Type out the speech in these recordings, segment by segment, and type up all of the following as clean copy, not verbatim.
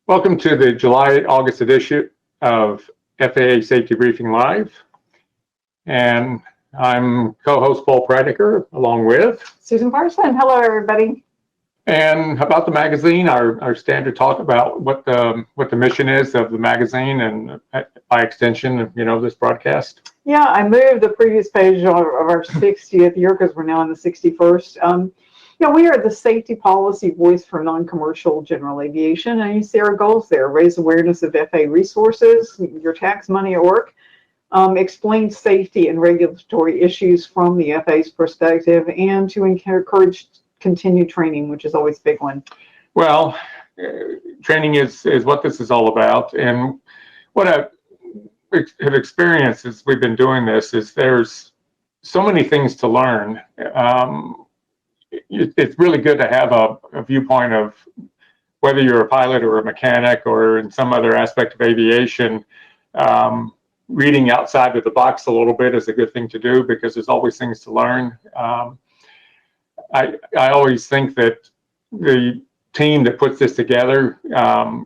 Welcome to the July-August edition of FAA Safety Briefing Live. And I'm co-host Paul Pradiker, along with Susan Parson. Hello, everybody. And about the magazine, our standard talk about what the mission is of the magazine, and by extension, this broadcast. Yeah, I moved the previous page of our 60th year because we're now in the 61st. We are the safety policy voice for non-commercial general aviation, and you see our goals there: raise awareness of FAA resources, your tax money at work, explain safety and regulatory issues from the FAA's perspective, and to encourage continued training, which is always a big one. Well, training is what this is all about, and what I have experienced as we've been doing this is there's so many things to learn. It's really good to have a viewpoint of whether you're a pilot or a mechanic or in some other aspect of aviation. Reading outside of the box a little bit is a good thing to do because there's always things to learn. I always think that the team that puts this together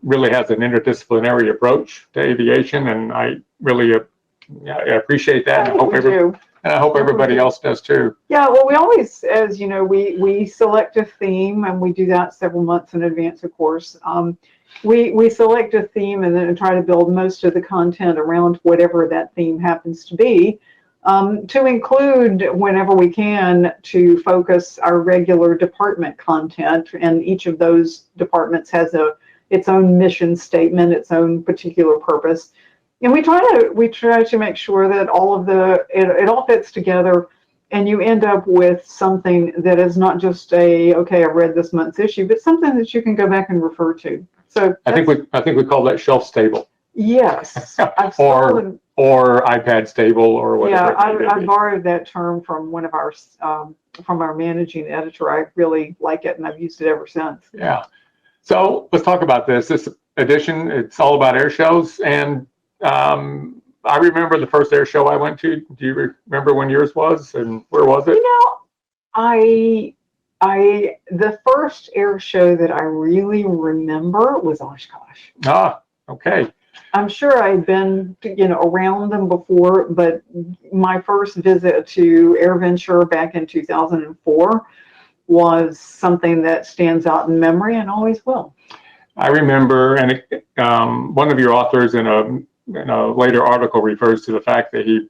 really has an interdisciplinary approach to aviation, and I really I appreciate that. I hope everybody else does too. Yeah, well, we always, as you know, we select a theme, and we do that several months in advance, of course. We select a theme and then try to build most of the content around whatever that theme happens to be, to include, whenever we can, to focus our regular department content. And each of those departments has its own mission statement, its own particular purpose. And we try to make sure that it all fits together, and you end up with something that is not just okay, I read this month's issue, but something that you can go back and refer to. So I think we call that shelf stable. Yes. or iPad stable or whatever. Yeah, I borrowed that term from one of our from our managing editor. I really like it, and I've used it ever since. Yeah. So let's talk about this. This edition, it's all about air shows, and I remember the first air show I went to. Do you remember when yours was, and where was it? The first air show that I really remember was Oshkosh. Ah, okay. I'm sure I'd been, around them before, but my first visit to AirVenture back in 2004 was something that stands out in memory and always will. I remember, and one of your authors in a later article refers to the fact that he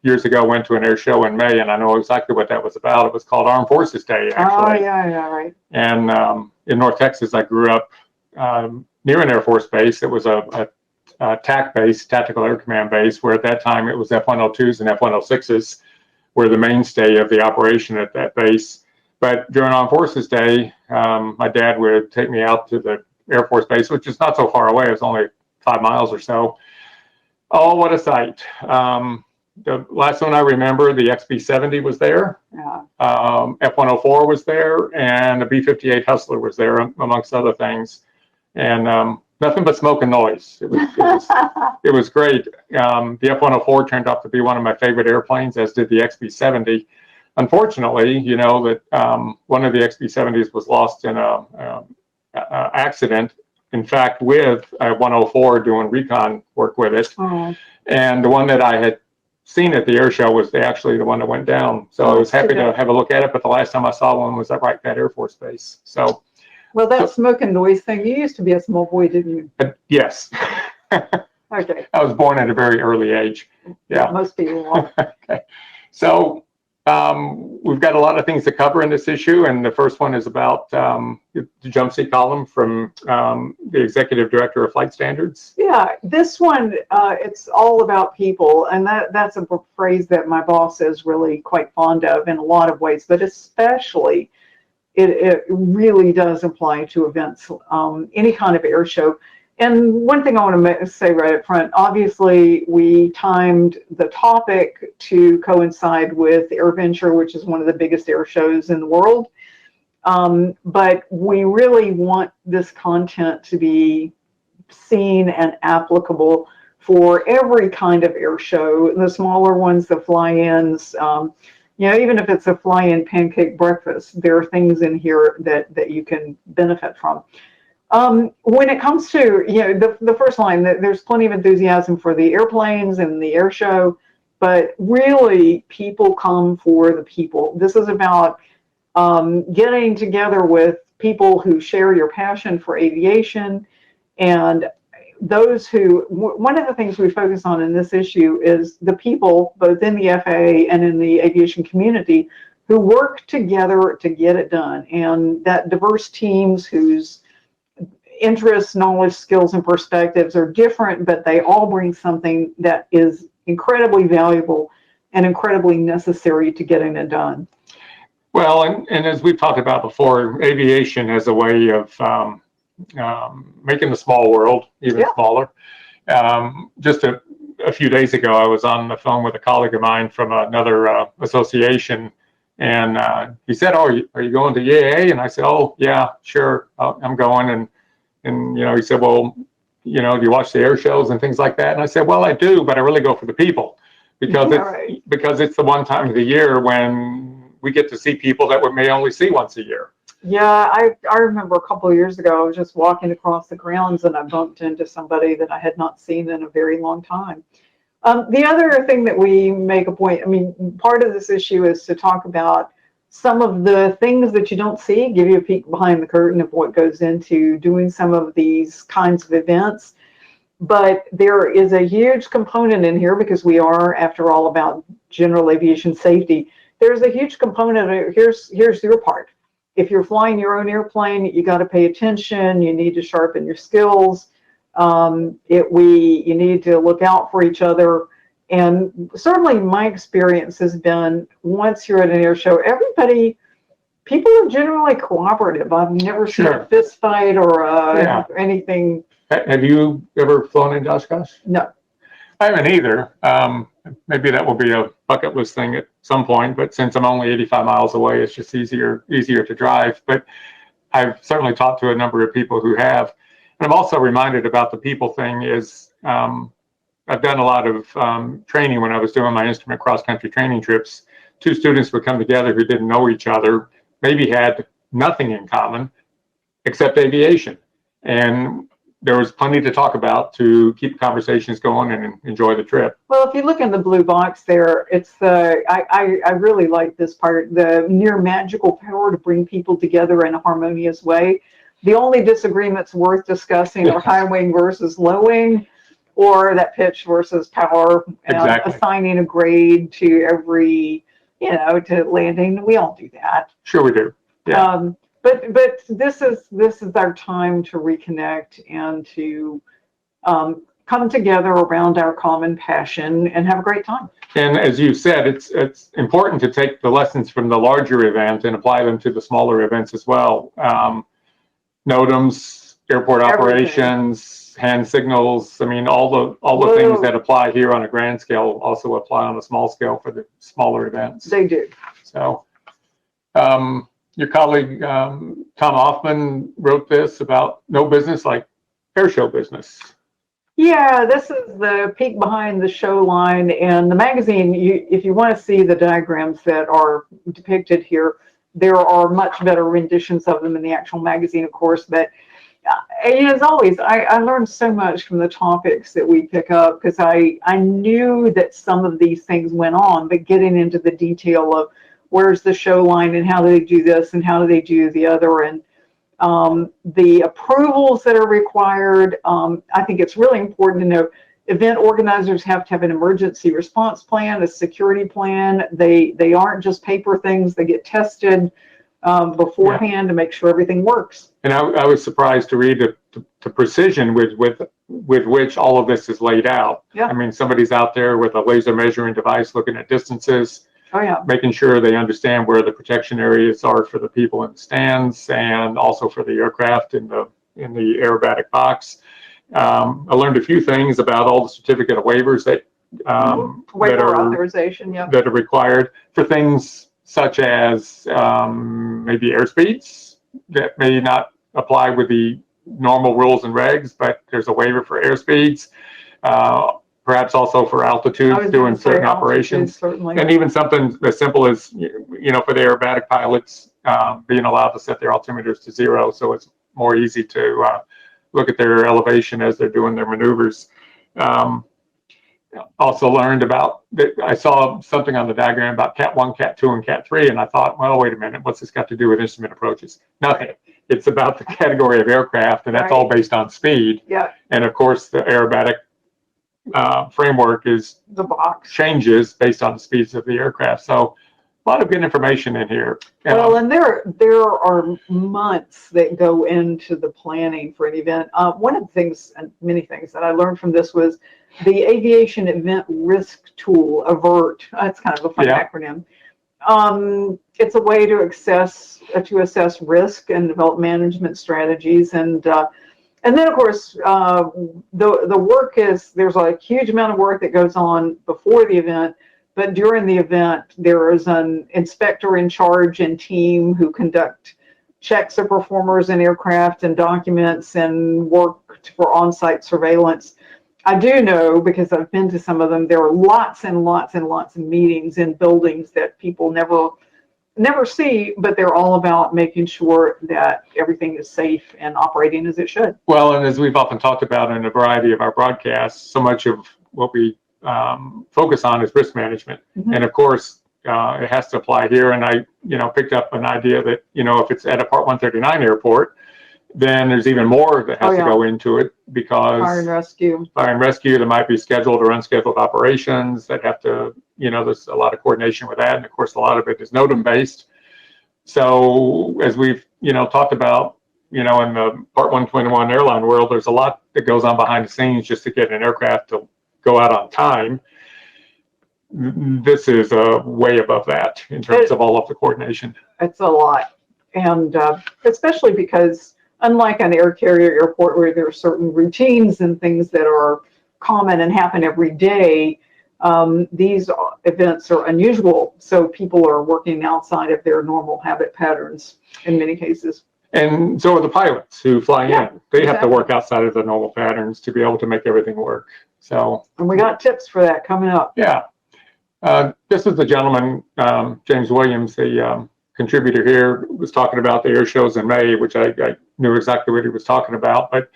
years ago went to an air show in May, and I know exactly what that was about. It was called Armed Forces Day, actually. Oh, yeah, right. And in North Texas, I grew up near an Air Force base. It was a TAC base, Tactical Air Command base, where at that time it was F-102s and F-106s were the mainstay of the operation at that base. But during Armed Forces Day, my dad would take me out to the Air Force base, which is not so far away. It was only 5 miles or so. Oh, what a sight. The last one I remember, the XB-70 was there. Yeah. F-104 was there, and the B-58 Hustler was there, amongst other things. And nothing but smoke and noise. It was great. The F-104 turned out to be one of my favorite airplanes, as did the XB-70. Unfortunately, that one of the XB-70s was lost in a accident. In fact, with a 104 doing recon work with it. Oh. And the one that I had seen at the air show was actually the one that went down. So I was happy to have a look at it, but the last time I saw one was at Wright Pat Air Force Base. So, well, that smoke and noise thing, you used to be a small boy, didn't you? Yes. Okay. I was born at a very early age. Yeah. Most people are. Okay. So we've got a lot of things to cover in this issue, and the first one is about the jump seat column from the Executive Director of Flight Standards. Yeah, this one, it's all about people, and that's a phrase that my boss is really quite fond of in a lot of ways, but especially it really does apply to events, any kind of air show. And one thing I want to say right up front, obviously we timed the topic to coincide with AirVenture, which is one of the biggest air shows in the world. But we really want this content to be seen and applicable for every kind of air show, the smaller ones, the fly-ins, even if it's a fly-in pancake breakfast, there are things in here that you can benefit from. When it comes to, the first line, there's plenty of enthusiasm for the airplanes and the air show, but really people come for the people. This is about getting together with people who share your passion for aviation, and those who, one of the things we focus on in this issue is the people, both in the FAA and in the aviation community, who work together to get it done. And that diverse teams whose interests, knowledge, skills, and perspectives are different, but they all bring something that is incredibly valuable and incredibly necessary to getting it done. Well, and as we've talked about before, aviation has a way of making the small world even smaller. Just a few days ago, I was on the phone with a colleague of mine from another association, and he said, "Oh, are you going to EAA?" And I said, "Oh, yeah, sure, I'm going." And he said, "Well, do you watch the air shows and things like that?" And I said, "Well, I do, but I really go for the people because it's the one time of the year when we get to see people that we may only see once a year." Yeah, I remember a couple of years ago, I was just walking across the grounds and I bumped into somebody that I had not seen in a very long time. The other thing that we make a point, part of this issue is to talk about some of the things that you don't see, give you a peek behind the curtain of what goes into doing some of these kinds of events. But there is a huge component in here because we are, after all, about general aviation safety. There's a huge component of here's your part. If you're flying your own airplane, you got to pay attention. You need to sharpen your skills. You need to look out for each other. And certainly my experience has been once you're at an air show, people are generally cooperative. I've never seen a fist fight or anything. Have you ever flown in Oshkosh? No. I haven't either. Maybe that will be a bucket list thing at some point, but since I'm only 85 miles away, it's just easier to drive. But I've certainly talked to a number of people who have. And I'm also reminded about the people thing is I've done a lot of training when I was doing my instrument cross-country training trips. Two students would come together who didn't know each other, maybe had nothing in common except aviation. And there was plenty to talk about to keep conversations going and enjoy the trip. Well, if you look in the blue box there, it's I really like this part, the near magical power to bring people together in a harmonious way. The only disagreements worth discussing are high wing versus low wing, or that pitch versus power, and assigning a grade to every, to landing. We all do that. Sure we do. Yeah. But this is our time to reconnect and to come together around our common passion and have a great time. And as you said, it's important to take the lessons from the larger event and apply them to the smaller events as well. NOTAMs, airport operations, hand signals. All the things that apply here on a grand scale also apply on a small scale for the smaller events. They do. So. Your colleague, Tom Hoffman, wrote this about no business like air show business. Yeah, this is the peek behind the show line. And the magazine, if you want to see the diagrams that are depicted here, there are much better renditions of them in the actual magazine, of course. But as always, I learned so much from the topics that we pick up because I knew that some of these things went on, but getting into the detail of where's the show line and how do they do this and how do they do the other, and the approvals that are required. I think it's really important to know event organizers have to have an emergency response plan, a security plan. They aren't just paper things. They get tested beforehand to make sure everything works. And I was surprised to read the precision with which all of this is laid out. Yeah. Somebody's out there with a laser measuring device looking at distances. Oh, yeah. Making sure they understand where the protection areas are for the people in the stands and also for the aircraft in the aerobatic box. I learned a few things about all the certificate of waivers that authorization, that are required for things such as maybe airspeeds that may not apply with the normal rules and regs, but there's a waiver for airspeeds. Perhaps also for altitude, doing certain operations, certainly. And even something as simple as, for the aerobatic pilots, being allowed to set their altimeters to 0, so it's more easy to look at their elevation as they're doing their maneuvers. Also learned about, I saw something on the diagram about Cat 1, Cat 2, and Cat 3, and I thought, well, wait a minute, what's this got to do with instrument approaches? Nothing. It's about the category of aircraft, and that's all based on speed. Yeah. And of course, the aerobatic framework is the box changes based on the speeds of the aircraft. So a lot of good information in here. Well, and there are months that go into the planning for an event. One of the things, and many things that I learned from this was the Aviation Event Risk Tool, AVERT. That's kind of a fun acronym. It's a way to assess risk and develop management strategies, and then of course the work is, there's a huge amount of work that goes on before the event. But during the event, there is an inspector in charge and team who conduct checks of performers and aircraft and documents and work for on-site surveillance. I do know, because I've been to some of them, there are lots and lots and lots of meetings in buildings that people never see, but they're all about making sure that everything is safe and operating as it should. Well, and as we've often talked about in a variety of our broadcasts, so much of what we focus on is risk management. And of course, it has to apply here. And I, picked up an idea that, if it's at a Part 139 airport, then there's even more that has to go into it, because Fire and rescue, there might be scheduled or unscheduled operations that have to, there's a lot of coordination with that. And of course, a lot of it is NOTAM based. So as we've, talked about, in the Part 121 airline world, there's a lot that goes on behind the scenes just to get an aircraft to go out on time. This is way above that in terms of all of the coordination. It's a lot. And especially because unlike an air carrier airport where there are certain routines and things that are common and happen every day, these events are unusual. So people are working outside of their normal habit patterns in many cases. And so are the pilots who fly in. They have to work outside of the normal patterns to be able to make everything work. So, and we got tips for that coming up. Yeah. This is the gentleman, James Williams, the contributor here, was talking about the air shows in May, which I knew exactly what he was talking about. But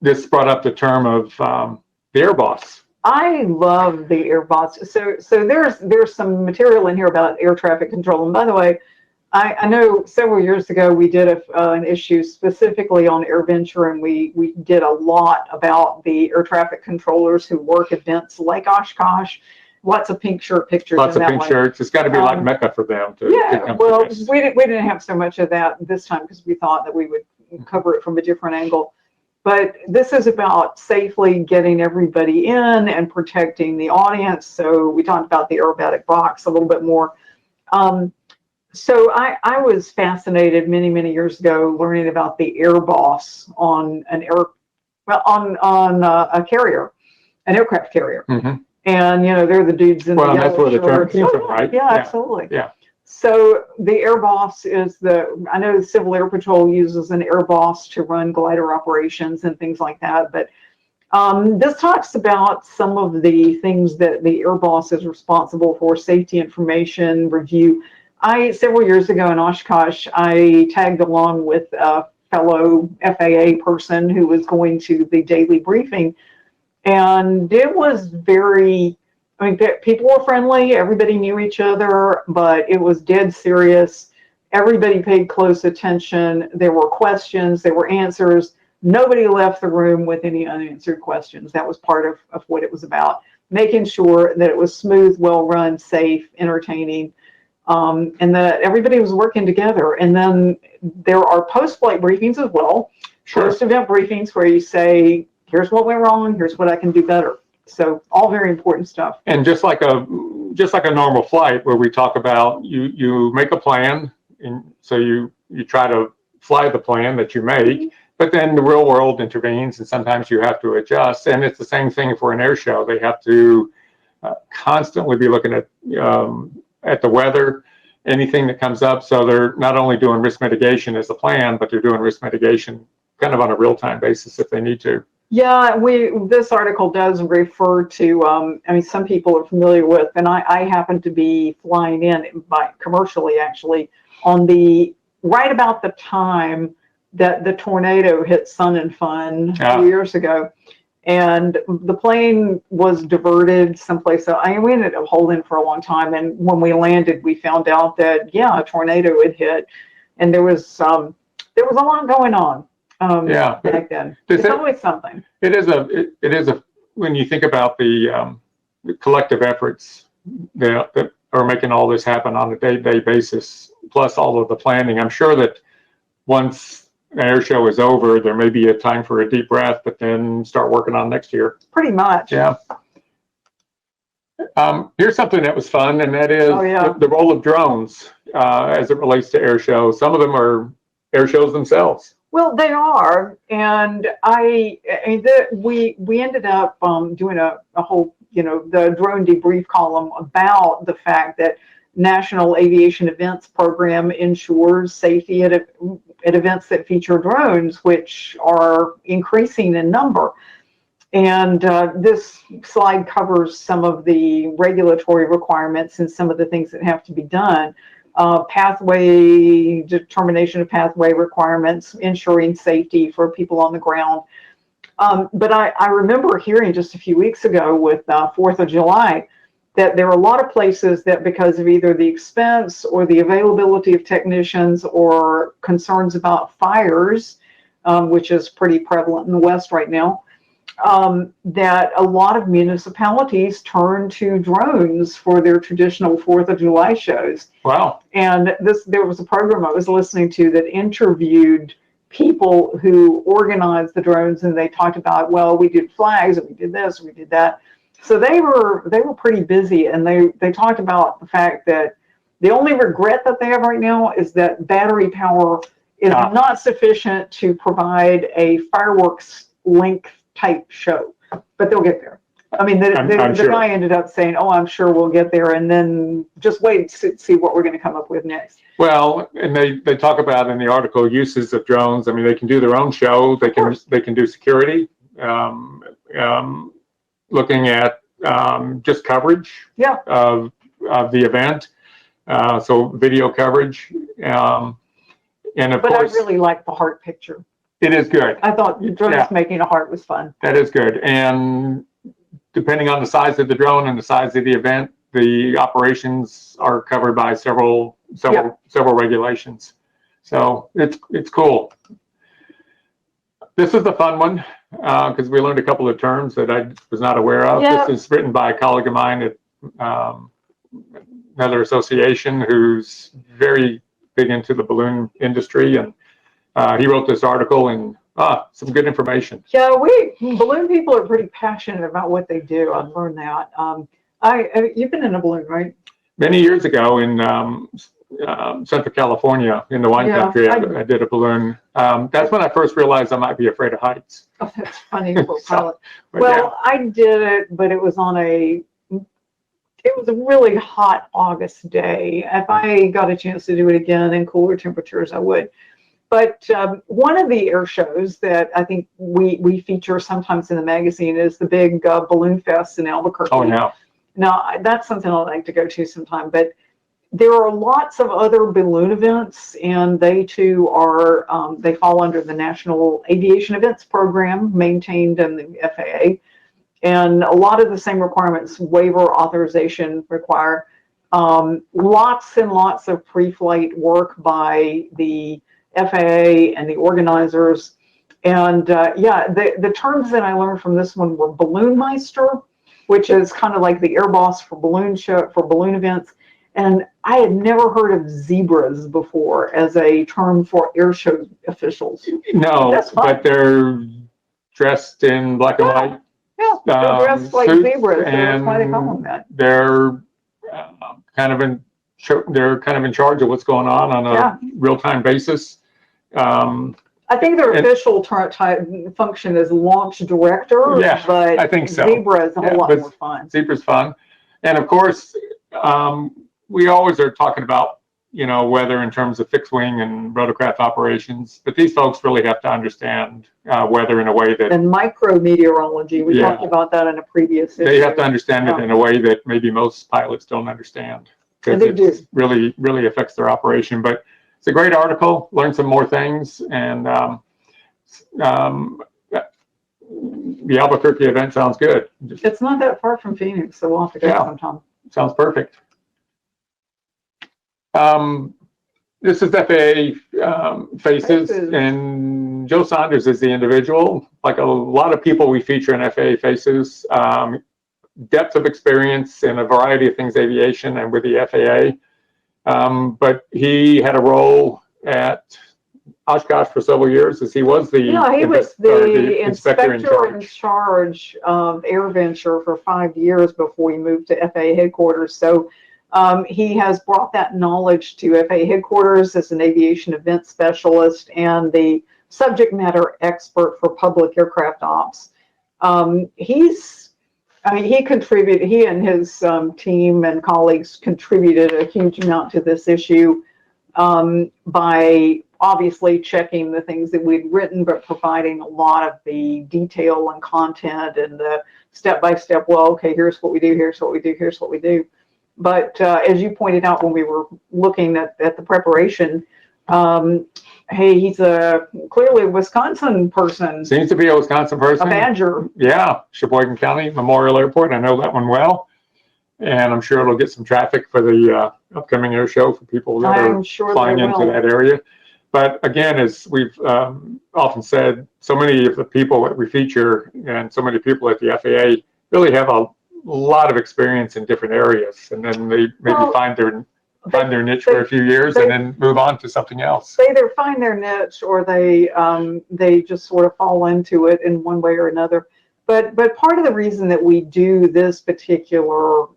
this brought up the term of the air boss. I love the air boss. So there's some material in here about air traffic control. And by the way, I know several years ago we did an issue specifically on AirVenture, and we did a lot about the air traffic controllers who work events like Oshkosh. Lots of pink shirt pictures. Lots of pink shirts. It's got to be like Mecca for them to come well, to this. we didn't have so much of that this time because we thought that we would cover it from a different angle. But this is about safely getting everybody in and protecting the audience. So we talked about the aerobatic box a little bit more. So I was fascinated many years ago learning about the air boss on an a carrier, an aircraft carrier. Mm-hmm. And, they're the dudes in the yellow that's where the term came from, right? Yeah, absolutely. Yeah. So the air boss is I know the Civil Air Patrol uses an air boss to run glider operations and things like that. But this talks about some of the things that the air boss is responsible for: safety information, review. Several years ago in Oshkosh, I tagged along with a fellow FAA person who was going to the daily briefing. And it was people were friendly, everybody knew each other, but it was dead serious. Everybody paid close attention. There were questions, there were answers. Nobody left the room with any unanswered questions. That was part of what it was about, making sure that it was smooth, well-run, safe, entertaining, and that everybody was working together. And then there are post-flight briefings as well, post-event briefings where you say, here's what went wrong, here's what I can do better. So all very important stuff. And just like a normal flight where we talk about you make a plan, and so you try to fly the plan that you make, but then the real world intervenes and sometimes you have to adjust. And it's the same thing for an air show. They have to constantly be looking at the weather, anything that comes up. So they're not only doing risk mitigation as a plan, but they're doing risk mitigation kind of on a real-time basis if they need to. Yeah, this article does refer to, some people are familiar with, and I happen to be flying in commercially actually on the right about the time that the tornado hit Sun and Fun a few years ago. And the plane was diverted someplace. We ended up holding for a long time. And when we landed, we found out that, yeah, a tornado had hit. And there was a lot going on back then. It's always something. It is a when you think about the collective efforts that are making all this happen on a day-to-day basis, plus all of the planning. I'm sure that once the air show is over, there may be a time for a deep breath, but then start working on next year. Pretty much. Yeah. Here's something that was fun, and that is the role of drones as it relates to air shows. Some of them are air shows themselves. Well, they are, and we ended up doing a whole, the drone debrief column about the fact that National Aviation Events Program ensures safety at events that feature drones, which are increasing in number. And this slide covers some of the regulatory requirements and some of the things that have to be done. Pathway determination of pathway requirements, ensuring safety for people on the ground. But I remember hearing just a few weeks ago with 4th of July that there are a lot of places that, because of either the expense or the availability of technicians or concerns about fires, which is pretty prevalent in the West right now, that a lot of municipalities turn to drones for their traditional 4th of July shows. Wow. And there was a program I was listening to that interviewed people who organized the drones, and they talked about, well, we did flags and we did this, we did that. So they were pretty busy, and they talked about the fact that the only regret that they have right now is that battery power is not sufficient to provide a fireworks length type show, but they'll get there. I mean, the guy ended up saying, "Oh, I'm sure we'll get there," and then just wait to see what we're going to come up with next. Well, and they talk about in the article uses of drones. I mean, they can do their own show. They can do security, looking at just coverage of the event, so video coverage, and of but course, I really like the heart picture. It is good. I thought drones making a heart was fun. That is good, and depending on the size of the drone and the size of the event, the operations are covered by several regulations. So it's cool. This is the fun one because we learned a couple of terms that I was not aware of. Yeah. This is written by a colleague of mine at another association who's very big into the balloon industry, and he wrote this article and some good information. Yeah, balloon people are pretty passionate about what they do. I've learned that. You've been in a balloon, right? Many years ago in Central California, in the wine country, I did a balloon. That's when I first realized I might be afraid of heights. Oh, that's funny for a pilot. Well, I did it, but it was a really hot August day. If I got a chance to do it again in cooler temperatures, I would. But one of the air shows that I think we feature sometimes in the magazine is the big Balloon Fest in Albuquerque. Oh, no. Now, that's something I'd like to go to sometime. But there are lots of other balloon events, and they too are, they fall under the National Aviation Events Program maintained in the FAA. And a lot of the same requirements, waiver authorization require, lots and lots of pre-flight work by the FAA and the organizers. And the terms that I learned from this one were balloon meister, which is kind of like the air boss for balloon events. And I had never heard of zebras before as a term for air show officials. No, but they're dressed in black and white. Yeah, they're dressed like zebras. That's why they call them that. They're kind of in charge of what's going on a real-time basis. I think their official function is launch director, but I think so. Zebra is a whole lot more fun. Zebra's fun. And of course, we always are talking about, weather in terms of fixed wing and rotorcraft operations, but these folks really have to understand weather in a way that... And micrometeorology, we talked about that in a previous issue. They have to understand it in a way that maybe most pilots don't understand. And they do. Really, really affects their operation. But it's a great article. Learn some more things, and the Albuquerque event sounds good. It's not that far from Phoenix, so we'll have to go sometime. Sounds perfect. This is FAA Faces, and Joe Saunders is the individual. Like a lot of people we feature in FAA Faces, depth of experience in a variety of things, aviation and with the FAA. But he had a role at Oshkosh for several years, as he was the inspector in charge of AirVenture for 5 years before he moved to FAA headquarters. So he has brought that knowledge to FAA headquarters as an aviation event specialist and the subject matter expert for public aircraft ops. He contributed, he and his team and colleagues contributed a huge amount to this issue by obviously checking the things that we'd written, but providing a lot of the detail and content and the step-by-step, well, okay, here's what we do, here's what we do, here's what we do. But as you pointed out when we were looking at the preparation, hey, he's clearly a Wisconsin person. Seems to be a Wisconsin person. A Badger. Yeah, Sheboygan County Memorial Airport. I know that one well. And I'm sure it'll get some traffic for the upcoming air show for people that are flying into that area. But again, as we've often said, so many of the people that we feature and so many people at the FAA really have a lot of experience in different areas, and then they maybe find their niche for a few years and then move on to something else. They either find their niche or they just sort of fall into it in one way or another. But part of the reason that we do this particular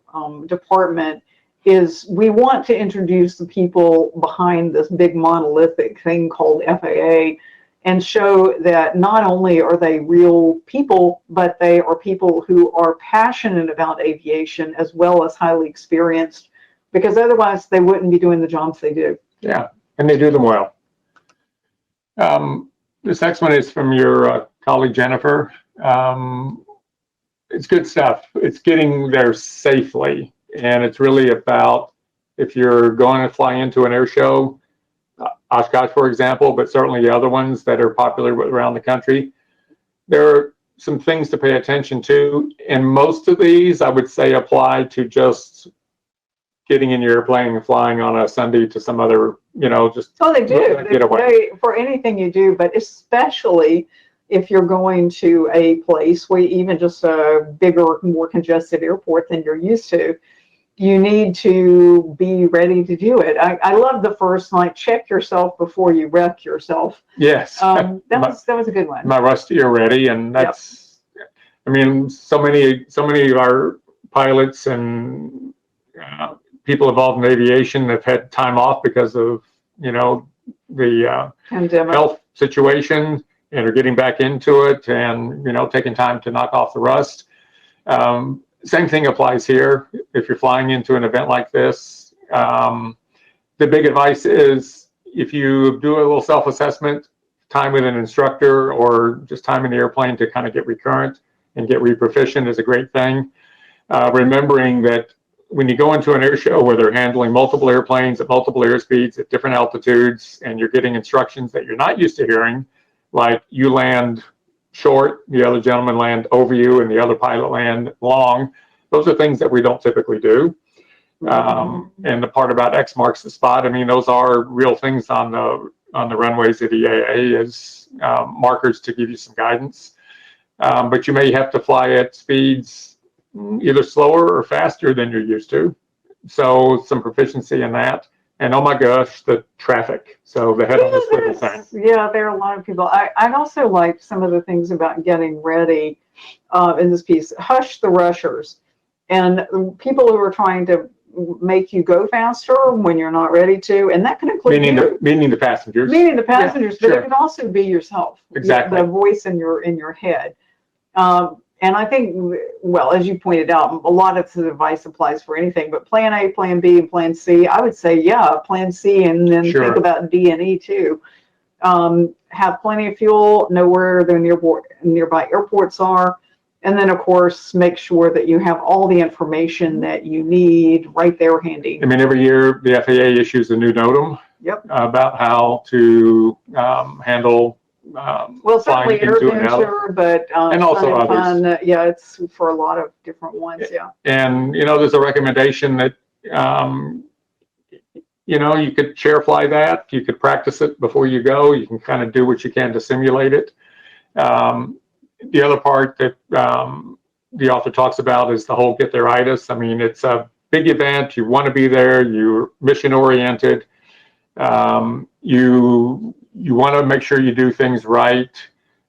department is we want to introduce the people behind this big monolithic thing called FAA and show that not only are they real people, but they are people who are passionate about aviation as well as highly experienced, because otherwise they wouldn't be doing the jobs they do. Yeah, and they do them well. This next one is from your colleague, Jennifer. It's good stuff. It's getting there safely. And it's really about, if you're going to fly into an air show, Oshkosh, for example, but certainly the other ones that are popular around the country, there are some things to pay attention to. And most of these, I would say, apply to just getting in your airplane and flying on a Sunday to some other, just they do. For anything you do, but especially if you're going to a place where even just a bigger, more congested airport than you're used to, you need to be ready to do it. I love the first, check yourself before you wreck yourself. Yes. That was a good one. My rusty are ready, and that's, I mean, so many of our pilots and people involved in aviation have had time off because of, the pandemic health situation, and are getting back into it and, taking time to knock off the rust. Same thing applies here. If you're flying into an event like this, the big advice is, if you do a little self-assessment, time with an instructor or just time in the airplane to kind of get recurrent and get re-proficient is a great thing. Remembering that when you go into an air show where they're handling multiple airplanes at multiple airspeeds at different altitudes, and you're getting instructions that you're not used to hearing, like you land short, the other gentleman land over you, and the other pilot land long. Those are things that we don't typically do. And the part about X marks the spot, I mean, those are real things on the runways at EAA as markers to give you some guidance. But you may have to fly at speeds either slower or faster than you're used to. So some proficiency in that. And oh my gosh, the traffic. So the head on the swivel thing. Yeah, there are a lot of people. I'd also like some of the things about getting ready in this piece. Hush the rushers. And people who are trying to make you go faster when you're not ready to. And that can include meaning the passengers. Meaning the passengers, yeah, but sure. It can also be yourself. Exactly. The voice in your head. And I think, well, as you pointed out, a lot of the advice applies for anything, but plan A, plan B, and plan C, I would say, yeah, plan C, and then think about D and E too. Have plenty of fuel, know where the nearby airports are, and then, of course, make sure that you have all the information that you need right there handy. I mean, every year the FAA issues a new NOTAM, Yep. about how to handle Well, flying certainly into and out. AirVenture, but And also Sun and others. Fun, yeah, it's for a lot of different ones. Yeah. And there's a recommendation that you could chair fly that. You could practice it before you go. You can kind of do what you can to simulate it. The other part that the author talks about is the whole get there-itis. I mean, it's a big event. You want to be there. You're mission oriented. You want to make sure you do things right.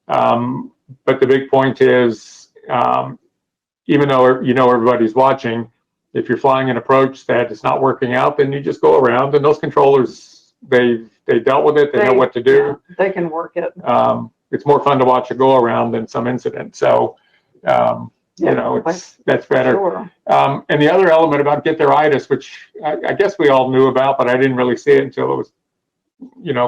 But the big point is, even though everybody's watching, if you're flying an approach that is not working out, then you just go around, and those controllers, they dealt with it. They know what to do. Yeah, they can work it. It's more fun to watch a go around than some incident. So, that's better. Sure. And the other element about get there-itis, which I guess we all knew about, but I didn't really see it until it was,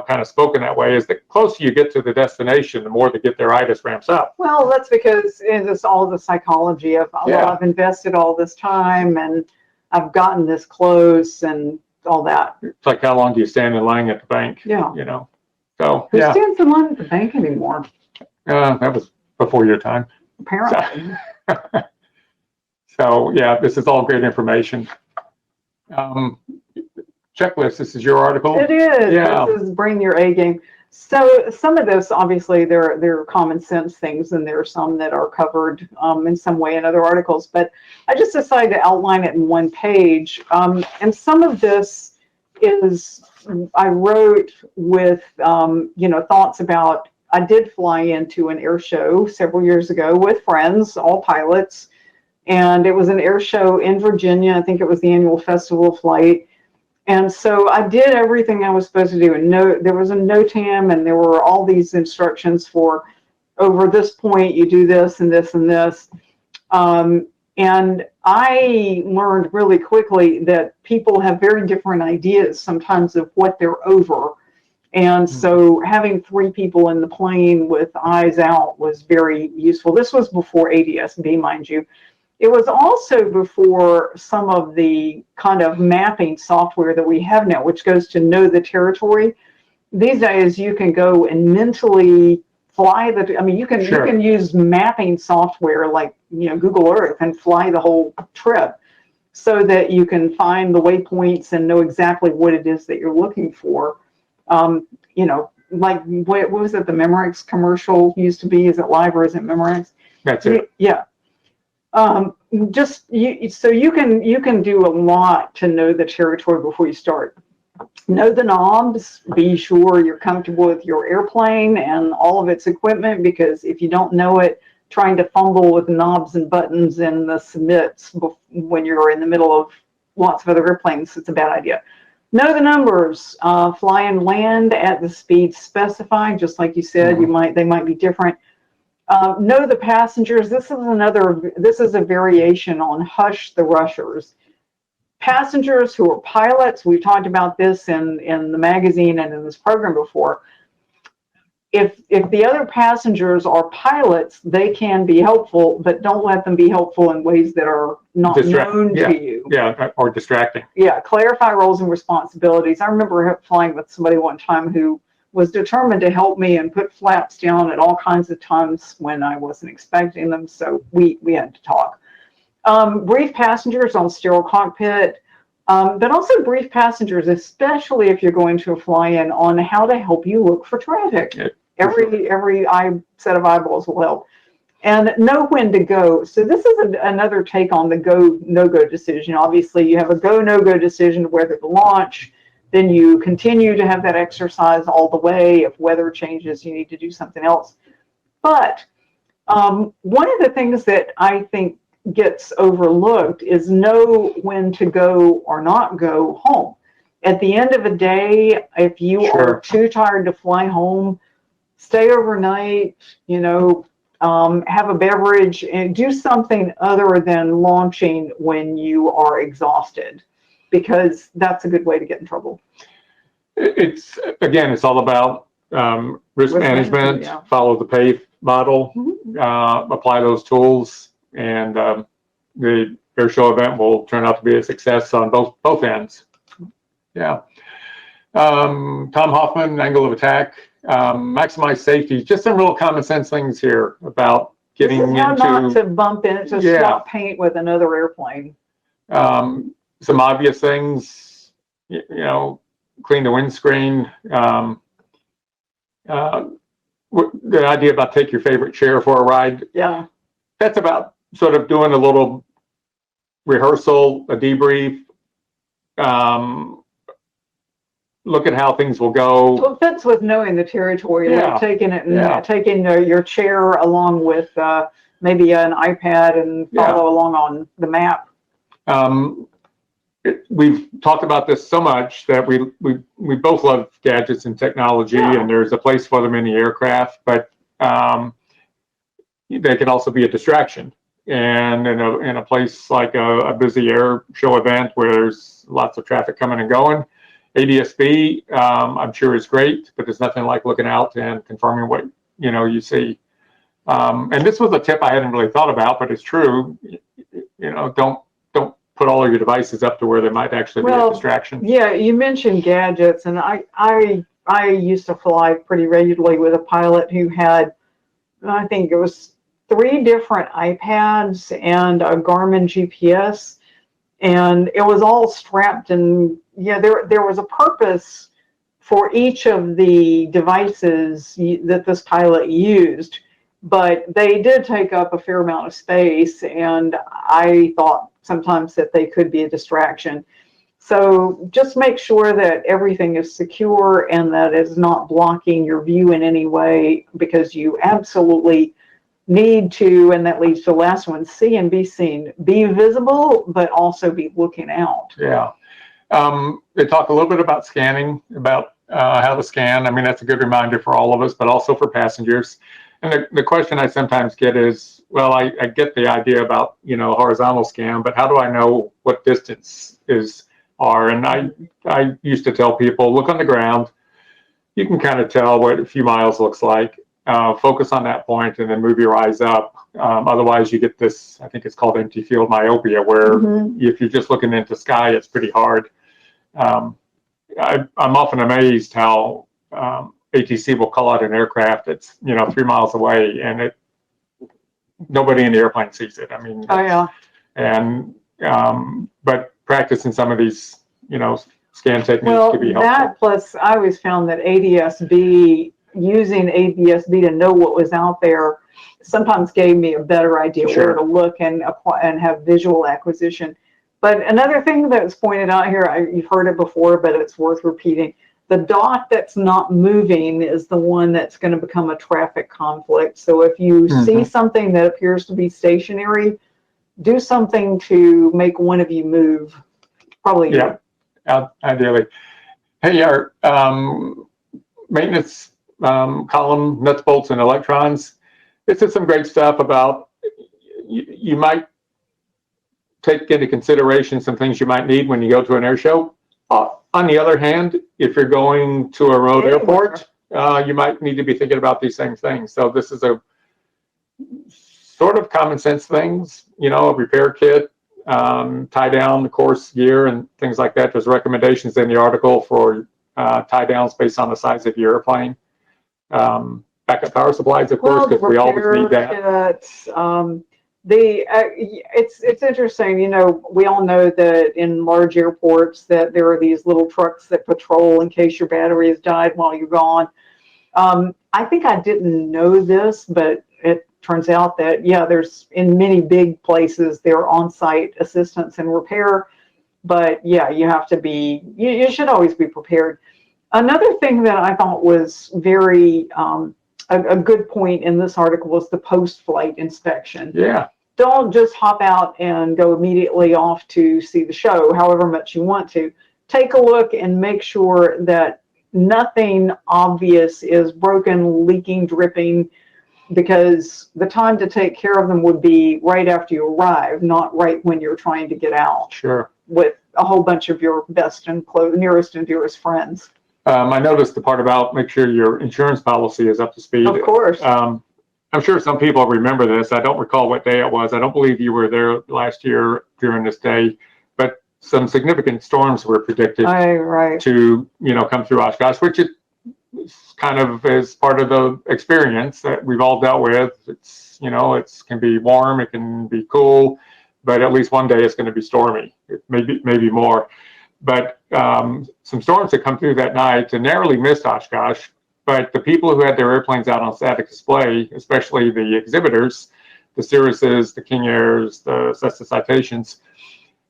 kind of spoken that way, is the closer you get to the destination, the more the get there-itis ramps up. Well, that's because it's all the psychology of, well, I've invested all this time and I've gotten this close and all that. It's like, how long do you stand in line at the bank? Yeah. So, Who stands in line at the bank anymore? That was before your time. Apparently. So yeah, this is all great information. Checklist, this is your article? It is. Yeah. This is bring your A game. So some of this, obviously, they're common sense things, and there are some that are covered in some way in other articles. But I just decided to outline it in one page. And some of this is I wrote with thoughts about. I did fly into an air show several years ago with friends, all pilots, and it was an air show in Virginia. I think it was the annual Festival of Flight. And so I did everything I was supposed to do. And there was a NOTAM, and there were all these instructions for, over this point, you do this and this and this. And I learned really quickly that people have very different ideas sometimes of what they're over. And so having 3 people in the plane with eyes out was very useful. This was before ADS-B, mind you. It was also before some of the kind of mapping software that we have now, which goes to know the territory. These days, you can go and mentally fly you can use mapping software like Google Earth and fly the whole trip, so that you can find the waypoints and know exactly what it is that you're looking for. Like what was it? The Memorex commercial used to be. Is it Live or is it Memorex? That's it. Yeah. So you can do a lot to know the territory before you start. Know the knobs. Be sure you're comfortable with your airplane and all of its equipment, because if you don't know it, trying to fumble with knobs and buttons and the submits when you're in the middle of lots of other airplanes, it's a bad idea. Know the numbers. Fly and land at the speed specified, just like you said. They might be different. Know the passengers. This is a variation on hush the rushers. Passengers who are pilots, we've talked about this in the magazine and in this program before. If the other passengers are pilots, they can be helpful, but don't let them be helpful in ways that are not known to you. Yeah, or distracting. Yeah, clarify roles and responsibilities. I remember flying with somebody one time who was determined to help me and put flaps down at all kinds of times when I wasn't expecting them, so we had to talk. Brief passengers on sterile cockpit, but also brief passengers, especially if you're going to a fly-in, on how to help you look for traffic. Yeah, every set of eyeballs will help. And know when to go. So this is another take on the go, no-go decision. Obviously, you have a go, no-go decision whether to launch. Then you continue to have that exercise all the way. If weather changes, you need to do something else. But one of the things that I think gets overlooked is know when to go or not go home. At the end of the day, if you are too tired to fly home, stay overnight, have a beverage and do something other than launching when you are exhausted, because that's a good way to get in trouble. It's all about risk management. Yeah. Follow the PAVE model, apply those tools, and the air show event will turn out to be a success on both ends. Yeah. Tom Hoffman, angle of attack, maximize safety, just some real common sense things here about getting this is how into not to bump into swap paint with another airplane. Some obvious things, you know, clean the windscreen. The idea about take your favorite chair for a ride. Yeah. That's about sort of doing a little rehearsal, a debrief. Look at how things will go. Well, it fits with knowing the territory, like taking it and taking your chair along with maybe an iPad and follow along on the map. We've talked about this so much that we both love gadgets and technology, and there's a place for them in the aircraft, but they can also be a distraction. And in a place like a busy air show event where there's lots of traffic coming and going, ADS-B, I'm sure is great, but there's nothing like looking out and confirming what you see. And this was a tip I hadn't really thought about, but it's true. Don't put all of your devices up to where they might actually be a distraction. Yeah, you mentioned gadgets, and I used to fly pretty regularly with a pilot who had, I think it was 3 different iPads and a Garmin GPS, and it was all strapped. And there was a purpose for each of the devices that this pilot used, but they did take up a fair amount of space, and I thought sometimes that they could be a distraction. So just make sure that everything is secure and that it's not blocking your view in any way, because you absolutely need to, and that leads to the last one, see and be seen. Be visible, but also be looking out. Yeah. They talk a little bit about scanning, about how to scan. I mean, that's a good reminder for all of us, but also for passengers. And the question I sometimes get is, well, I get the idea about, horizontal scan, but how do I know what distance are? And I used to tell people, look on the ground. You can kind of tell what a few miles looks like. Focus on that point and then move your eyes up. Otherwise, you get this, I think it's called empty field myopia, where if you're just looking into sky, it's pretty hard. I'm often amazed how ATC will call out an aircraft that's 3 miles away, and nobody in the airplane sees it. I mean, and but practicing some of these scan techniques could be helpful. That plus I always found that using ADS-B to know what was out there sometimes gave me a better idea where to look and have visual acquisition. But another thing that was pointed out here, you've heard it before, but it's worth repeating. The dot that's not moving is the one that's going to become a traffic conflict. So if you see something that appears to be stationary, do something to make one of you move. Probably. Yeah, ideally. Hey, our maintenance column, nuts, bolts, and electrons. This is some great stuff about you might take into consideration some things you might need when you go to an air show. On the other hand, if you're going to a remote airport, you might need to be thinking about these same things. So this is a sort of common sense things, a repair kit, tie down the course gear and things like that. There's recommendations in the article for tie downs based on the size of your airplane. Backup power supplies, of course, because we always need that. It's interesting, we all know that in large airports that there are these little trucks that patrol in case your battery has died while you're gone. I think I didn't know this, but it turns out that, there's in many big places, there are on-site assistance and repair, but you have to be, you should always be prepared. Another thing that I thought was very, a good point in this article was the post-flight inspection. Yeah. Don't just hop out and go immediately off to see the show, however much you want to. Take a look and make sure that nothing obvious is broken, leaking, dripping, because the time to take care of them would be right after you arrive, not right when you're trying to get out. Sure. With a whole bunch of your best and nearest and dearest friends. I noticed the part about make sure your insurance policy is up to speed. Of course. I'm sure some people remember this. I don't recall what day it was. I don't believe you were there last year during this day, but some significant storms were predicted Right. to, come through Oshkosh, which it kind of is part of the experience that we've all dealt with. It's, it can be warm, it can be cool, but at least one day it's going to be stormy, maybe more. But some storms that come through that night and narrowly missed Oshkosh. But the people who had their airplanes out on static display, especially the exhibitors, the Cirruses, the King Airs, the Cessna Citations,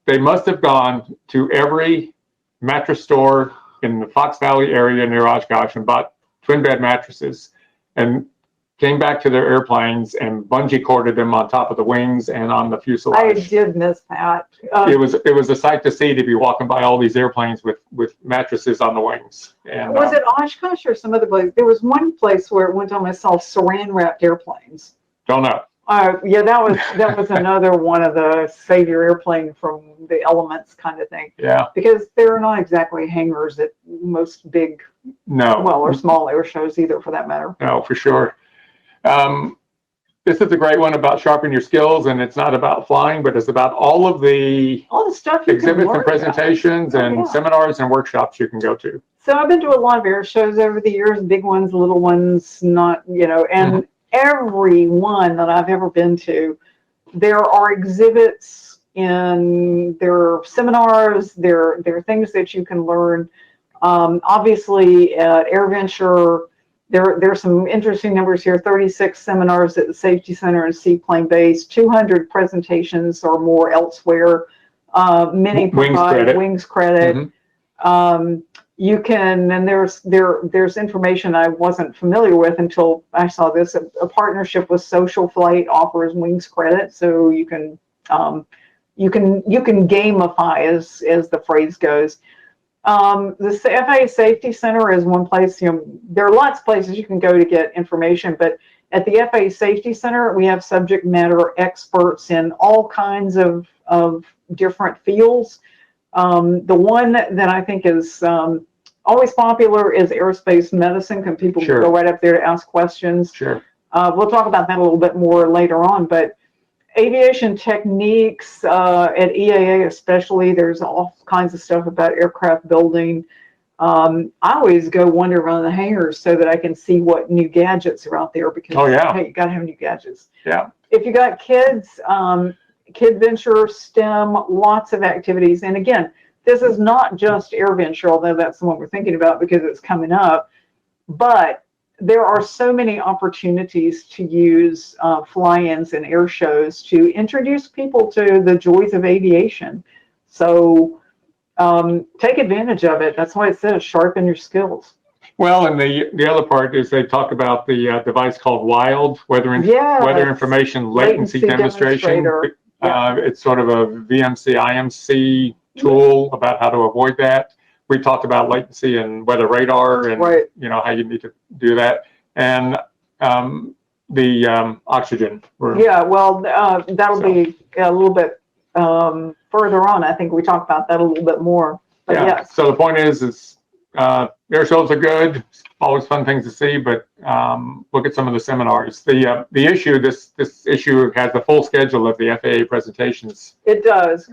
they must have gone to every mattress store in the Fox Valley area near Oshkosh and bought twin bed mattresses and came back to their airplanes and bungee corded them on top of the wings and on the fuselage. I did miss that. It was a sight to see, to be walking by all these airplanes with mattresses on the wings. And was it Oshkosh or some other place? There was one place where one time I saw saran wrapped airplanes. Don't know. Yeah, that was another one of the save your airplane from the elements kind of thing. Yeah. Because they're not exactly hangars at most big, or small air shows either, for that matter. No, for sure. This is a great one about sharpen your skills, and it's not about flying, but it's about all the stuff you exhibits and presentations and seminars and workshops you can go to. So I've been to a lot of air shows over the years, big ones, little ones, not, and every one that I've ever been to, there are exhibits and there are seminars, there are things that you can learn. Obviously at AirVenture, there's some interesting numbers here: 36 seminars at the Safety Center and Seaplane Base, 200 presentations or more elsewhere. Many provide wings credit. You can, and there's information I wasn't familiar with until I saw this. A partnership with Social Flight offers wings credit, so you can gamify, as the phrase goes. The FAA Safety Center is one place. There are lots of places you can go to get information, but at the FAA Safety Center, we have subject matter experts in all kinds of different fields. The one that I think is always popular is aerospace medicine, because people go right up there to ask questions. Sure. We'll talk about that a little bit more later on, but aviation techniques at EAA especially, there's all kinds of stuff about aircraft building. I always go wander around the hangars so that I can see what new gadgets are out there, because hey, you got to have new gadgets. Yeah. If you got kids, KidVenture, STEM, lots of activities. And again, this is not just AirVenture, although that's the one we're thinking about because it's coming up. But there are so many opportunities to use fly-ins and air shows to introduce people to the joys of aviation. So take advantage of it. That's why it says sharpen your skills. Well, and the other part is they talk about the device called WILD, weather information latency demonstration. It's sort of a VMC IMC tool about how to avoid that. We talked about latency and weather radar and how you need to do that, and the oxygen. That'll be a little bit further on. I think we talked about that a little bit more. But So the point is air shows are good. Always fun things to see, but look at some of the seminars. The issue, this issue has the full schedule of the FAA presentations. It does.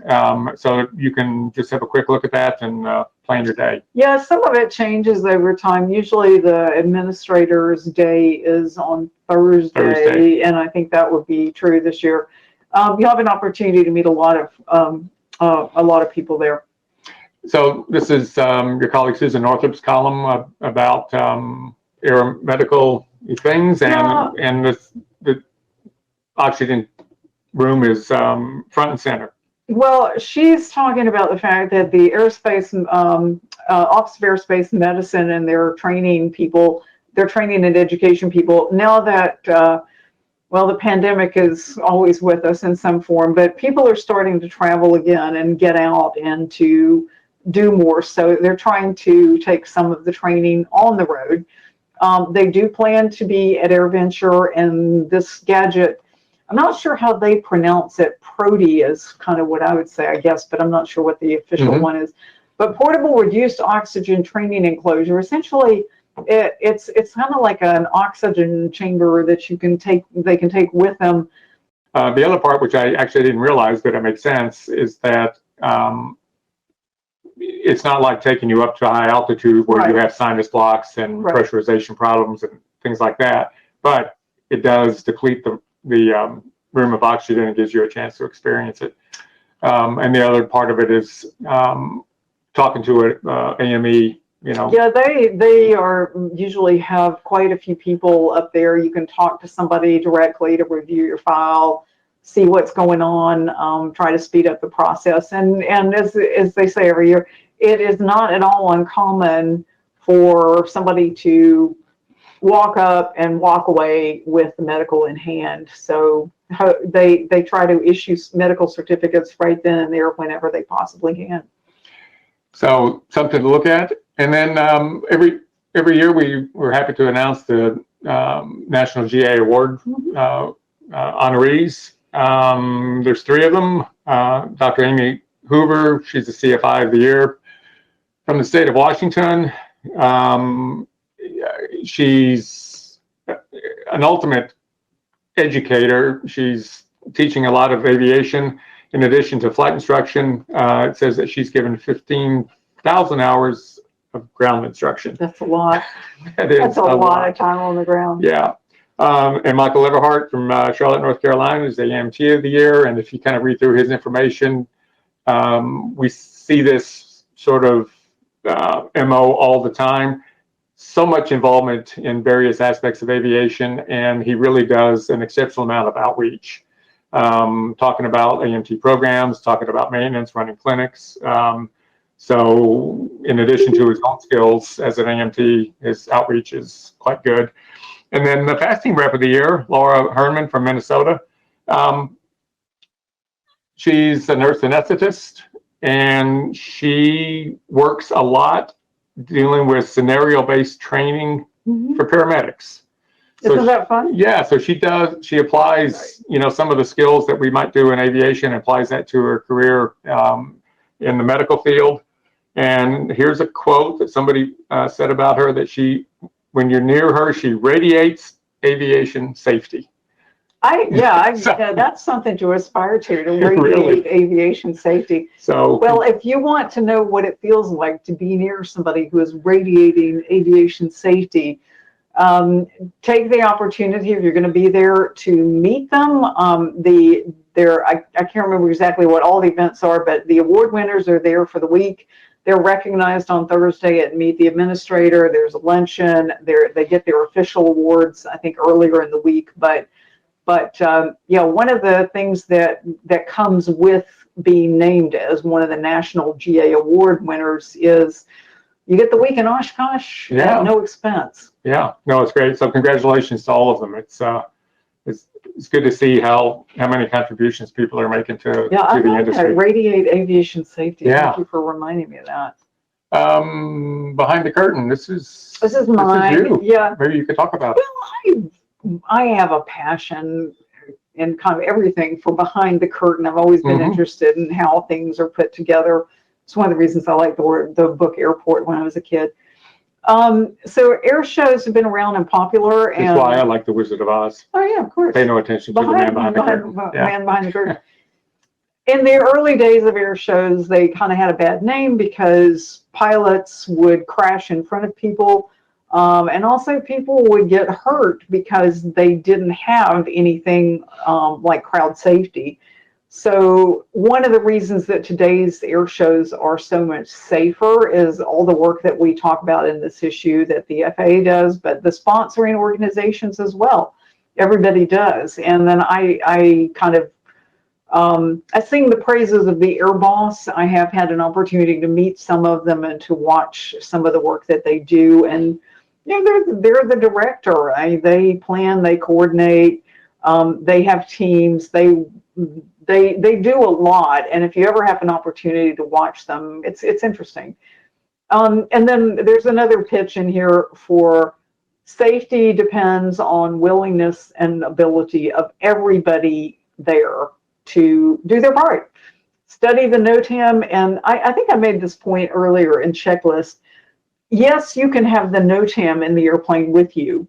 So you can just have a quick look at that and plan your day. Yeah, some of it changes over time. Usually the administrator's day is on Thursday, and I think that would be true this year. You have an opportunity to meet a lot of people there. So this is your colleague Susan Northrup's column about aeromedical things, and the oxygen room is front and center. Well, she's talking about the fact that the aerospace Office of Aerospace Medicine, and they're training and education people now that the pandemic is always with us in some form, but people are starting to travel again and get out and to do more. So they're trying to take some of the training on the road. They do plan to be at AirVenture, and this gadget, I'm not sure how they pronounce it. Prodi is kind of what I would say, I guess, but I'm not sure what the official one is. But portable reduced oxygen training enclosure. Essentially, it's kind of like an oxygen chamber that they can take with them. The other part, which I actually didn't realize, but it makes sense, is that it's not like taking you up to high altitude where you have sinus blocks and pressurization problems and things like that. But it does deplete the room of oxygen and gives you a chance to experience it. And the other part of it is talking to an AME. Yeah, they are usually have quite a few people up there. You can talk to somebody directly to review your file, see what's going on, try to speed up the process. And as they say every year, it is not at all uncommon for somebody to walk up and walk away with the medical in hand. So they try to issue medical certificates right then and there whenever they possibly can. So something to look at. And then every year we're happy to announce the National GA Award honorees. There's 3 of them. Dr. Amy Hoover, she's the CFI of the year from the state of Washington. She's an ultimate educator. She's teaching a lot of aviation in addition to flight instruction. It says that she's given 15,000 hours of ground instruction. That's a lot. That's a lot of time on the ground. Yeah. And Michael Everhart from Charlotte, North Carolina is the AMT of the year. And if you kind of read through his information, we see this sort of MO all the time. So much involvement in various aspects of aviation, and he really does an exceptional amount of outreach, talking about AMT programs, talking about maintenance, running clinics. So in addition to his own skills as an AMT, his outreach is quite good. And then the fasting rep of the year, Laura Herman from Minnesota. She's a nurse anesthetist, and she works a lot dealing with scenario-based training for paramedics. So isn't that fun? Yeah, so she applies, some of the skills that we might do in aviation, applies that to her career in the medical field. And here's a quote that somebody said about her, that when you're near her, she radiates aviation safety. That's something to aspire to radiate really. Aviation safety. So, well, if you want to know what it feels like to be near somebody who is radiating aviation safety, take the opportunity, if you're going to be there, to meet them. I can't remember exactly what all the events are, but the award winners are there for the week. They're recognized on Thursday at Meet the Administrator. There's a luncheon. They get their official awards, I think, earlier in the week. But one of the things that comes with being named as one of the National GA Award winners is you get the week in Oshkosh at no expense. Yeah, no, it's great. So congratulations to all of them. It's good to see how many contributions people are making to the industry. Radiate aviation safety. Yeah. Thank you for reminding me of that. Behind the curtain, this is mine. This is you. Yeah. Maybe you could talk about it. Well, I have a passion in kind of everything for behind the curtain. I've always been interested in how things are put together. It's one of the reasons I liked the book Airport when I was a kid. So air shows have been around and popular. That's why I like The Wizard of Oz. Oh yeah, of course. Pay no attention to the man behind the curtain. Man behind the curtain. In the early days of air shows, they kind of had a bad name because pilots would crash in front of people. And also people would get hurt because they didn't have anything like crowd safety. So one of the reasons that today's air shows are so much safer is all the work that we talk about in this issue that the FAA does, but the sponsoring organizations as well. Everybody does. And then I kind of, I sing the praises of the Air Boss. I have had an opportunity to meet some of them and to watch some of the work that they do. And they're the director. They plan, they coordinate, they have teams, they do a lot, and if you ever have an opportunity to watch them, it's interesting. And then there's another pitch in here for safety depends on willingness and ability of everybody there to do their part. Study the NOTAM, and I think I made this point earlier in checklist. Yes, you can have the NOTAM in the airplane with you,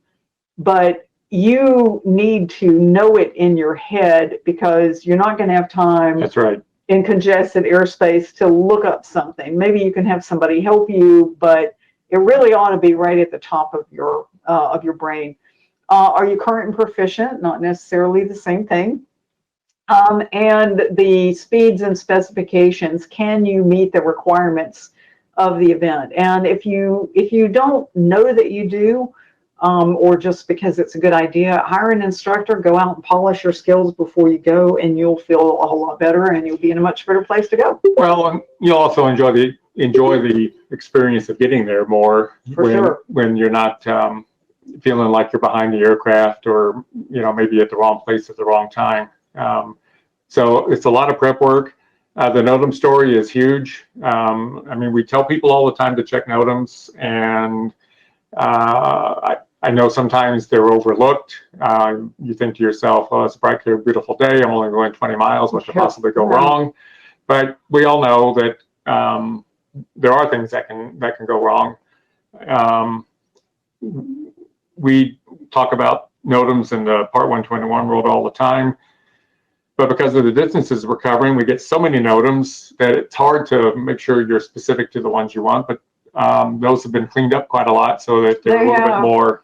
but you need to know it in your head because you're not going to have time. That's right. in congested airspace to look up something. Maybe you can have somebody help you, but it really ought to be right at the top of your brain. Are you current and proficient? Not necessarily the same thing. And the speeds and specifications, can you meet the requirements of the event? And if you don't know that you do, or just because it's a good idea, hire an instructor, go out and polish your skills before you go, and you'll feel a whole lot better, and you'll be in a much better place to go. Well, and you'll also enjoy the experience of getting there more when you're not feeling like you're behind the aircraft, or maybe at the wrong place at the wrong time. So it's a lot of prep work. The NOTAM story is huge. I mean, we tell people all the time to check NOTAMs, and I know sometimes they're overlooked. You think to yourself, oh, it's a bright, clear, beautiful day. I'm only going 20 miles. What could possibly go wrong? But we all know that there are things that can go wrong. We talk about NOTAMs in the Part 121 world all the time. But because of the distances we're covering, we get so many NOTAMs that it's hard to make sure you're specific to the ones you want. But those have been cleaned up quite a lot so that they're a little bit more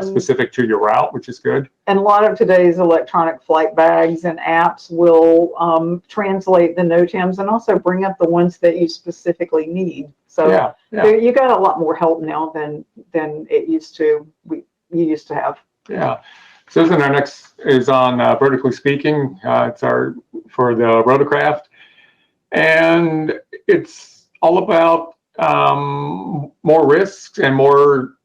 specific to your route, which is good. And a lot of today's electronic flight bags and apps will translate the NOTAMs and also bring up the ones that you specifically need. So you got a lot more help now than it used to. You used to have. Yeah. Susan, our next is on vertically speaking. It's for the rotorcraft, and it's all about more risks and more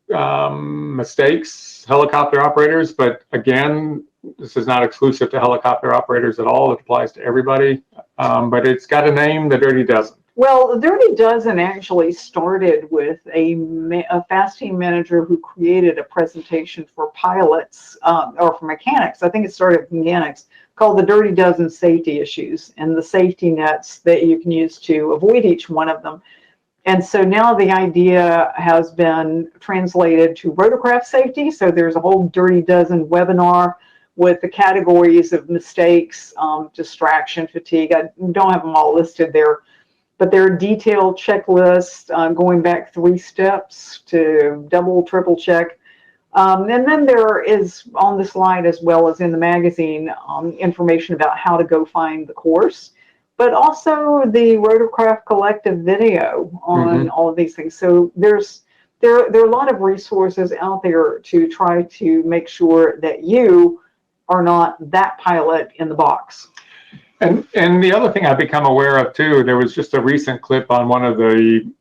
mistakes, helicopter operators. But again, this is not exclusive to helicopter operators at all. It applies to everybody. But it's got a name, the Dirty Dozen. Well, the Dirty Dozen actually started with a fast team manager who created a presentation for pilots or for mechanics. I think it started with mechanics, called the Dirty Dozen Safety Issues and the safety nets that you can use to avoid each one of them. And so now the idea has been translated to rotorcraft safety. So there's a whole Dirty Dozen webinar with the categories of mistakes, distraction, fatigue. I don't have them all listed there. But there are detailed checklists going back 3 steps to double, triple check. And then there is on the slide, as well as in the magazine, information about how to go find the course, but also the Rotorcraft Collective video on all of these things. So there are a lot of resources out there to try to make sure that you are not that pilot in the box. And the other thing I've become aware of too, there was just a recent clip on one of the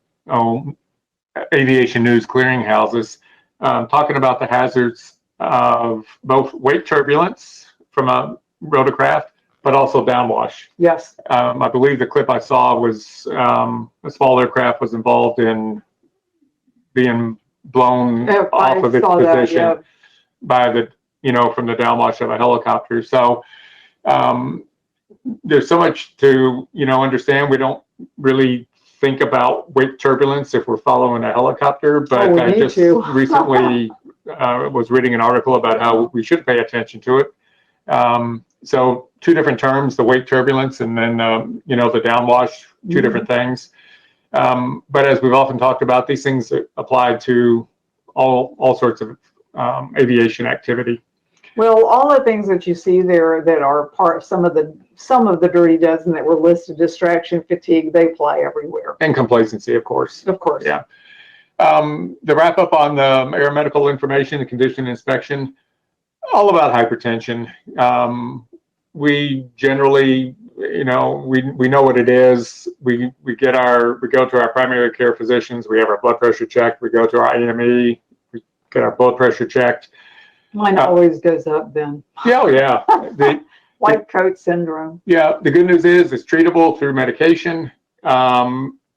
aviation news clearinghouses talking about the hazards of both wake turbulence from a rotorcraft, but also downwash. Yes. I believe the clip I saw was a small aircraft was involved in being blown off of its position by the, from the downwash of a helicopter. So there's so much to, understand. We don't really think about wake turbulence if we're following a helicopter, but I just recently was reading an article about how we should pay attention to it. So 2 different terms, the wake turbulence and then, the downwash, 2 different things. But as we've often talked about, these things apply to all sorts of aviation activity. Well, all the things that you see there that are some of the Dirty Dozen that were listed, distraction, fatigue, they apply everywhere. And complacency, of course. Of course. Yeah. The wrap up on the air medical information and condition inspection, all about hypertension. We generally, we know what it is. We go to our primary care physicians. We have our blood pressure checked. We go to our AME. We get our blood pressure checked. Mine always goes up then. Yeah, yeah. White coat syndrome. Yeah, the good news is it's treatable through medication.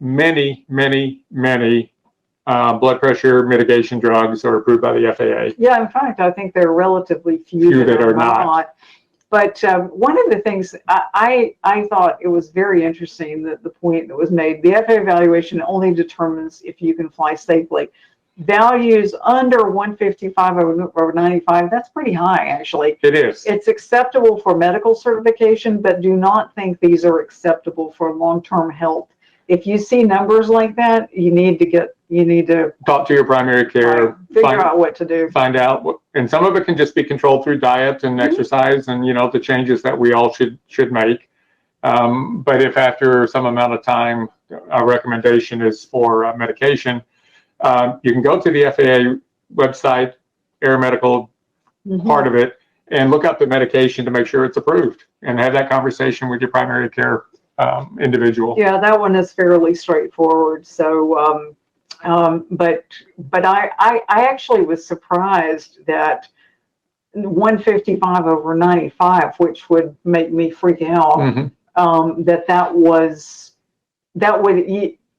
Many blood pressure mitigation drugs are approved by the FAA. Yeah, in fact, I think there are relatively few that are not. But one of the things I thought it was very interesting that the point that was made, the FAA evaluation only determines if you can fly safely. values under 155 over 95, that's pretty high, actually. It is. It's acceptable for medical certification, but do not think these are acceptable for long-term health. If you see numbers like that, you need to Talk to your primary care. Figure out what to do. Find out what, and some of it can just be controlled through diet and exercise, and the changes that we all should make. But if after some amount of time, our recommendation is for medication, you can go to the FAA website, air medical part of it, and look up the medication to make sure it's approved, and have that conversation with your primary care individual. Yeah, that one is fairly straightforward. So, but I actually was surprised that 155 over 95, which would make me freak out, that would,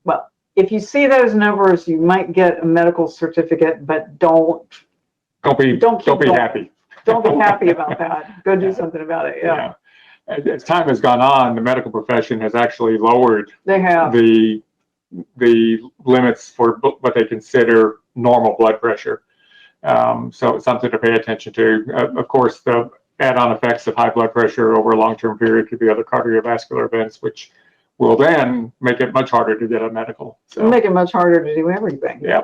well, if you see those numbers, you might get a medical certificate, but don't be happy. Don't be happy about that. Go do something about it. Yeah. As time has gone on, the medical profession has actually lowered the limits for what they consider normal blood pressure. So it's something to pay attention to. Of course, the add-on effects of high blood pressure over a long-term period could be other cardiovascular events, which will then make it much harder to get a medical. So make it much harder to do everything. Yeah.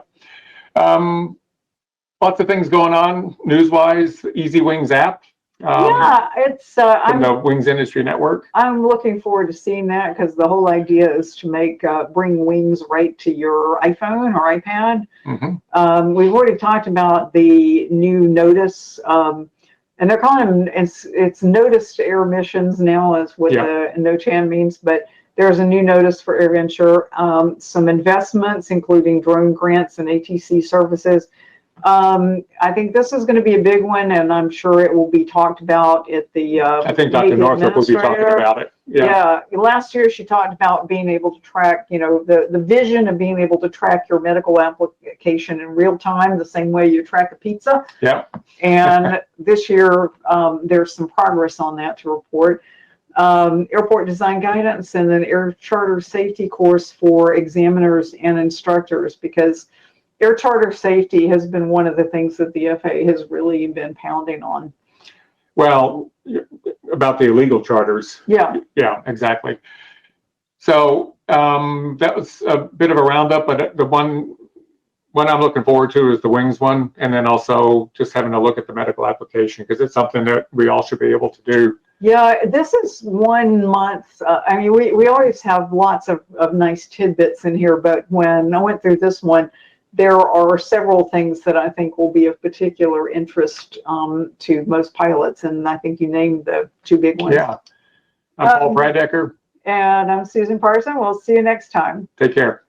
Lots of things going on news-wise. Easy Wings app. Yeah, it's from the Wings Industry Network. I'm looking forward to seeing that, because the whole idea is to bring Wings right to your iPhone or iPad. We've already talked about the new notice, and they're calling them, it's notice to air missions now, is what the NOTAM means, but there's a new notice for AirVenture, some investments, including drone grants and ATC services. I think this is going to be a big one, and I'm sure it will be talked about at the I think Dr. Northrop will be talking about it. Yeah. Last year she talked about being able to track, the vision of being able to track your medical application in real time, the same way you track a pizza. Yeah. And this year there's some progress on that to report. Airport design guidance, and then air charter safety course for examiners and instructors, because air charter safety has been one of the things that the FAA has really been pounding on. Well, about the illegal charters. Yeah. Yeah, exactly. So that was a bit of a roundup, but the one I'm looking forward to is the Wings one, and then also just having a look at the medical application, because it's something that we all should be able to do. Yeah, this is 1 month. I mean, we always have lots of nice tidbits in here, but when I went through this one, there are several things that I think will be of particular interest to most pilots, and I think you named the two big ones. Yeah. I'm Paul Bradecker. And I'm Susan Parson. We'll see you next time. Take care.